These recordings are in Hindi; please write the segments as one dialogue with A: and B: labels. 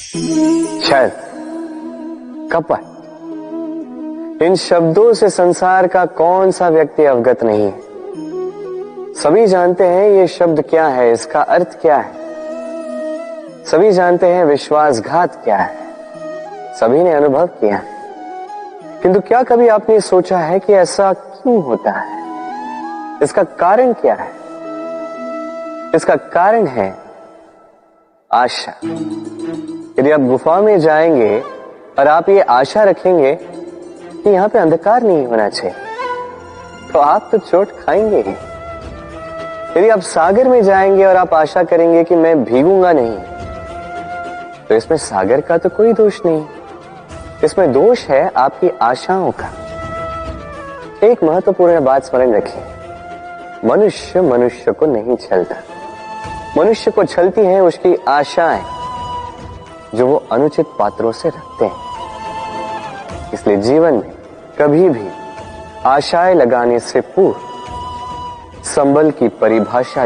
A: छल, कपट, इन शब्दों से संसार का कौन सा व्यक्ति अवगत नहीं है। सभी जानते हैं ये शब्द क्या है, इसका अर्थ क्या है। सभी जानते हैं विश्वासघात क्या है, सभी ने अनुभव किया है। किंतु क्या कभी आपने सोचा है कि ऐसा क्यों होता है? इसका कारण क्या है? इसका कारण है आशा। यदि आप गुफा में जाएंगे और आप ये आशा रखेंगे कि यहां पे अंधकार नहीं होना चाहिए, तो आप तो चोट खाएंगे ही। यदि आप सागर में जाएंगे और आप आशा करेंगे कि मैं भीगूंगा नहीं, तो इसमें सागर का तो कोई दोष नहीं, इसमें दोष है आपकी आशाओं का। एक महत्वपूर्ण बात स्मरण रखिए, मनुष्य मनुष्य को नहीं छलता, मनुष्य को छलती हैं उसकी आशाएं जो वो अनुचित पात्रों से रखते हैं। इसलिए जीवन में कभी भी आशाएं लगाने से पूर्व संबल की परिभाषा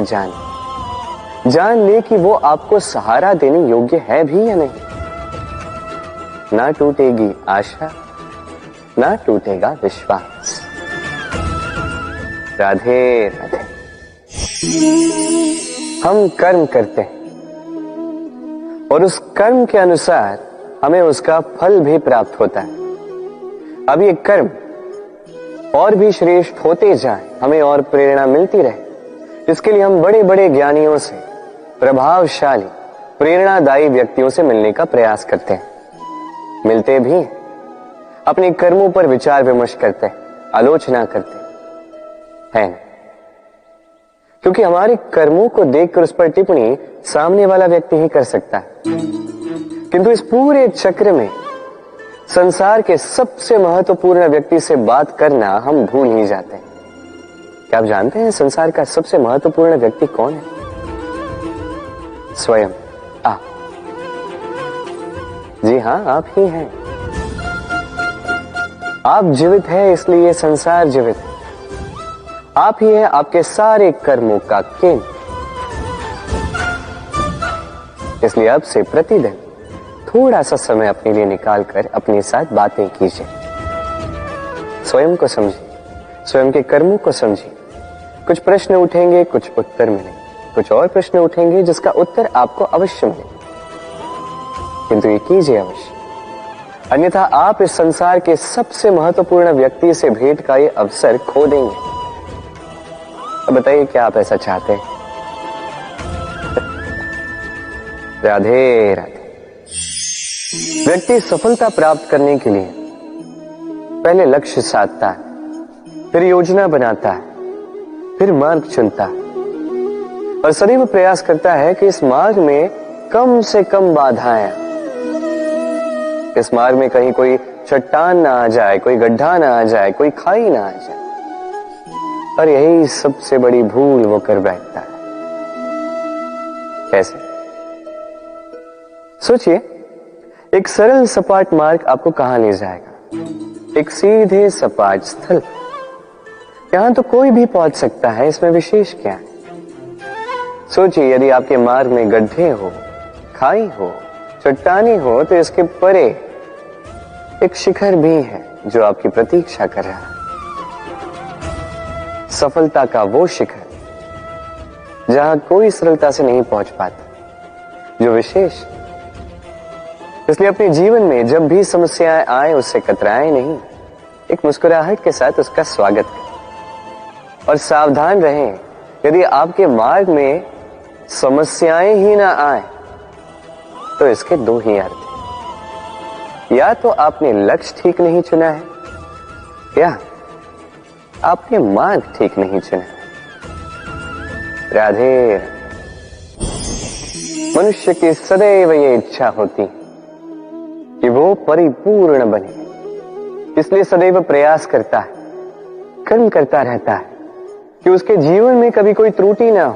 A: जान ले कि वो आपको सहारा देने योग्य है भी या नहीं। ना टूटेगी आशा, ना टूटेगा विश्वास। राधे राधे। हम कर्म करते हैं और उस कर्म के अनुसार हमें उसका फल भी प्राप्त होता है। अब ये कर्म और भी श्रेष्ठ होते जाए, हमें और प्रेरणा मिलती रहे, इसके लिए हम बड़े बड़े ज्ञानियों से, प्रभावशाली प्रेरणादायी व्यक्तियों से मिलने का प्रयास करते हैं। मिलते भी हैं, अपने कर्मों पर विचार विमर्श करते हैं, आलोचना करते हैं, क्योंकि हमारे कर्मों को देखकर उस पर टिप्पणी सामने वाला व्यक्ति ही कर सकता है। किंतु इस पूरे चक्र में संसार के सबसे महत्वपूर्ण व्यक्ति से बात करना हम भूल ही जाते हैं। क्या आप जानते हैं संसार का सबसे महत्वपूर्ण व्यक्ति कौन है? स्वयं आप। जी हां, आप ही हैं। आप जीवित हैं इसलिए ये संसार जीवित है। आप ही हैं आपके सारे कर्मों का केंद्र। इसलिए अब से प्रतिदिन थोड़ा सा समय अपने लिए निकालकर अपने साथ बातें कीजिए। स्वयं को समझिए, स्वयं के कर्मों को समझिए। कुछ प्रश्न उठेंगे, कुछ उत्तर मिलेंगे, कुछ और प्रश्न उठेंगे जिसका उत्तर आपको अवश्य मिलेगा, किंतु ये कीजिए अवश्य, अन्यथा आप इस संसार के सबसे महत्वपूर्ण व्यक्ति से भेंट का ये अवसर खो देंगे। अब बताइए, क्या आप ऐसा चाहते हैं? राधे राधे। व्यक्ति सफलता प्राप्त करने के लिए पहले लक्ष्य साधता है, फिर योजना बनाता है, फिर मार्ग चुनता है और सदैव प्रयास करता है कि इस मार्ग में कम से कम बाधाएं, इस मार्ग में कहीं कोई चट्टान ना आ जाए, कोई गड्ढा ना आ जाए, कोई खाई ना आ जाए। और यही सबसे बड़ी भूल वो कर बैठता है। कैसे? सोचिए, एक सरल सपाट मार्ग आपको कहां ले जाएगा? एक सीधे सपाट स्थल। यहां तो कोई भी पहुंच सकता है, इसमें विशेष क्या है? सोचिए, यदि आपके मार्ग में गड्ढे हो, खाई हो, चट्टानी हो, तो इसके परे एक शिखर भी है जो आपकी प्रतीक्षा कर रहा है। सफलता का वो शिखर जहां कोई सरलता से नहीं पहुंच पाता, जो विशेष। इसलिए अपने जीवन में जब भी समस्याएं आए उससे कतराएं नहीं, एक मुस्कुराहट के साथ उसका स्वागत करें। और सावधान रहें, यदि आपके मार्ग में समस्याएं ही ना आए तो इसके दो ही अर्थ हैं। या तो आपने लक्ष्य ठीक नहीं चुना है, या आपने मार्ग ठीक नहीं चुना है। राधे। मनुष्य की सदैव ये इच्छा होती कि वो परिपूर्ण बने, इसलिए सदैव प्रयास करता है, कर्म करता रहता है कि उसके जीवन में कभी कोई त्रुटि ना हो,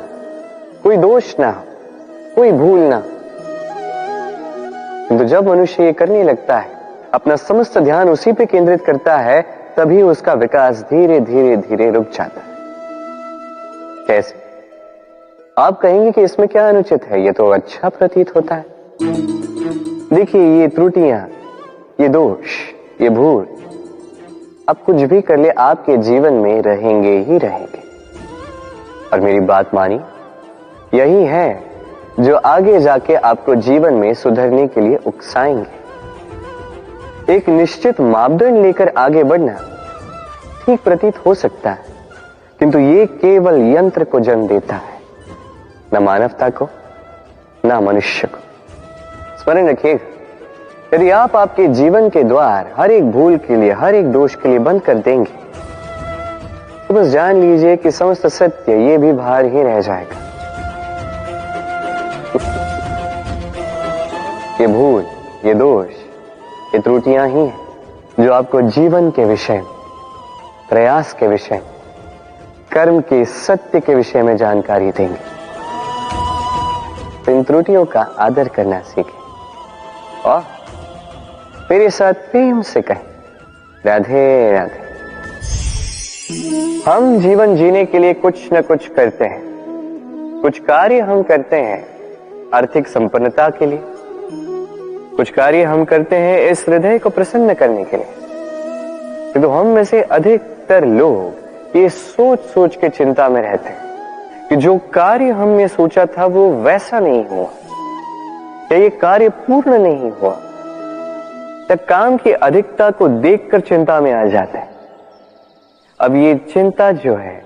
A: कोई दोष ना हो, कोई भूल ना हो। किंतु जब मनुष्य ये करने लगता है, अपना समस्त ध्यान उसी पे केंद्रित करता है, तभी उसका विकास धीरे धीरे धीरे रुक जाता है। कैसे? आप कहेंगे कि इसमें क्या अनुचित है, ये तो अच्छा प्रतीत होता है। देखिए, ये त्रुटियां, ये दोष, ये भूल, अब कुछ भी कर ले आपके जीवन में रहेंगे ही रहेंगे। और मेरी बात मानी, यही है जो आगे जाके आपको जीवन में सुधरने के लिए उकसाएंगे। एक निश्चित मापदंड लेकर आगे बढ़ना ठीक प्रतीत हो सकता है, किंतु ये केवल यंत्र को जन्म देता है, न मानवता को, न मनुष्य को। स्मरण रखिएगा, यदि आप आपके जीवन के द्वार हर एक भूल के लिए, हर एक दोष के लिए बंद कर देंगे, तो बस जान लीजिए कि समस्त सत्य ये भी बाहर ही रह जाएगा। ये भूल, ये दोष, ये त्रुटियां ही हैं जो आपको जीवन के विषय में, प्रयास के विषय में, कर्म के सत्य के विषय में जानकारी देंगे। इन त्रुटियों का आदर करना सीखें और मेरे साथ प्रेम से कहें, राधे राधे। हम जीवन जीने के लिए कुछ न कुछ करते हैं, कुछ कार्य हम करते हैं आर्थिक संपन्नता के लिए, कुछ कार्य हम करते हैं इस हृदय को प्रसन्न करने के लिए। तो हम में से अधिकतर लोग ये सोच सोच के चिंता में रहते हैं कि जो कार्य हमने सोचा था वो वैसा नहीं हुआ, या ये कार्य पूर्ण नहीं हुआ, या काम की अधिकता को देखकर चिंता में आ जाते हैं। अब ये चिंता जो है,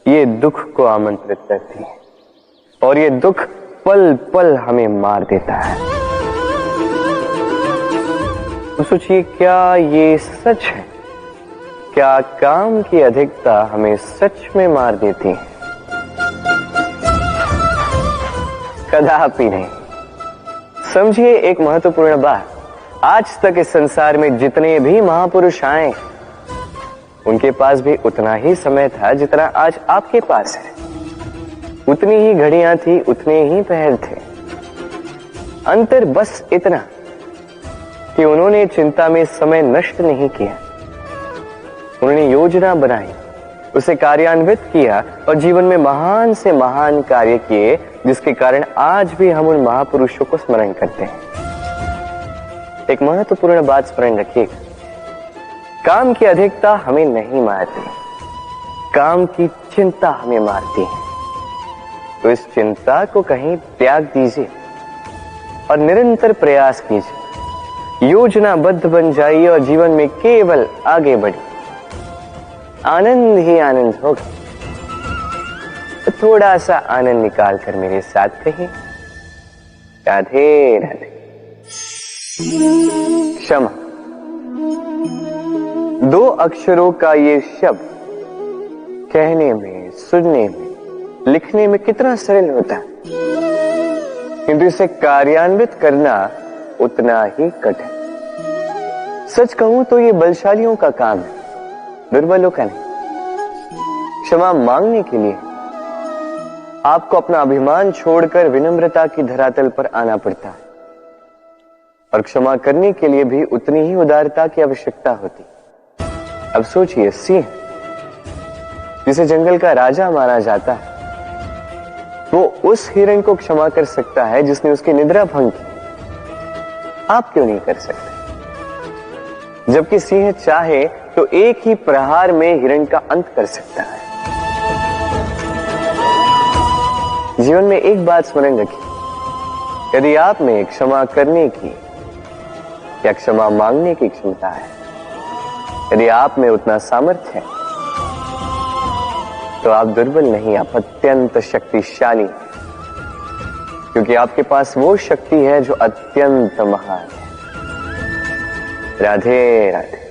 A: ये दुख को आमंत्रित करती है, और ये दुख पल पल हमें मार देता है। तो सोचिए, क्या ये सच है? क्या काम की अधिकता हमें सच में मार देती है? कदापि नहीं। समझिए एक महत्वपूर्ण बात, आज तक इस संसार में जितने भी महापुरुष आए, उनके पास भी उतना ही समय था जितना आज आपके पास है। उतनी ही घड़ियां थी, उतने ही पहर थे। अंतर बस इतना कि उन्होंने चिंता में समय नष्ट नहीं किया, उन्होंने योजना बनाई, उसे कार्यान्वित किया और जीवन में महान से महान कार्य किए, जिसके कारण आज भी हम उन महापुरुषों को स्मरण करते हैं। एक महत्वपूर्ण बात स्मरण रखिएगा, काम की अधिकता हमें नहीं मारती, काम की चिंता हमें मारती है। तो इस चिंता को कहीं त्याग दीजिए और निरंतर प्रयास कीजिए, योजनाबद्ध बन जाइए और जीवन में केवल आगे बढ़िए। आनंद ही आनंद होगा। तो थोड़ा सा आनंद निकाल कर मेरे साथ कहिए, राधे राधे। क्षमा, दो अक्षरों का ये शब्द कहने में, सुनने में, लिखने में कितना सरल होता है, किंतु इसे कार्यान्वित करना उतना ही कठिन। सच कहूं तो ये बलशालियों का काम है, दुर्बलों का नहीं। क्षमा मांगने के लिए आपको अपना अभिमान छोड़कर विनम्रता की धरातल पर आना पड़ता है, और क्षमा करने के लिए भी उतनी ही उदारता की आवश्यकता होती। अब सोचिए, सिंह जिसे जंगल का राजा माना जाता है, वो उस हिरण को क्षमा कर सकता है जिसने उसकी निद्रा भंग की। आप क्यों नहीं कर सकते? जबकि सिंह चाहे तो एक ही प्रहार में हिरण का अंत कर सकता है। जीवन में एक बात स्मरण रखिए, यदि आप में क्षमा करने की या क्षमा मांगने की क्षमता है, यदि आप में उतना सामर्थ्य है, तो आप दुर्बल नहीं, आप अत्यंत शक्तिशाली हैं, क्योंकि आपके पास वो शक्ति है जो अत्यंत महान है। राधे राधे।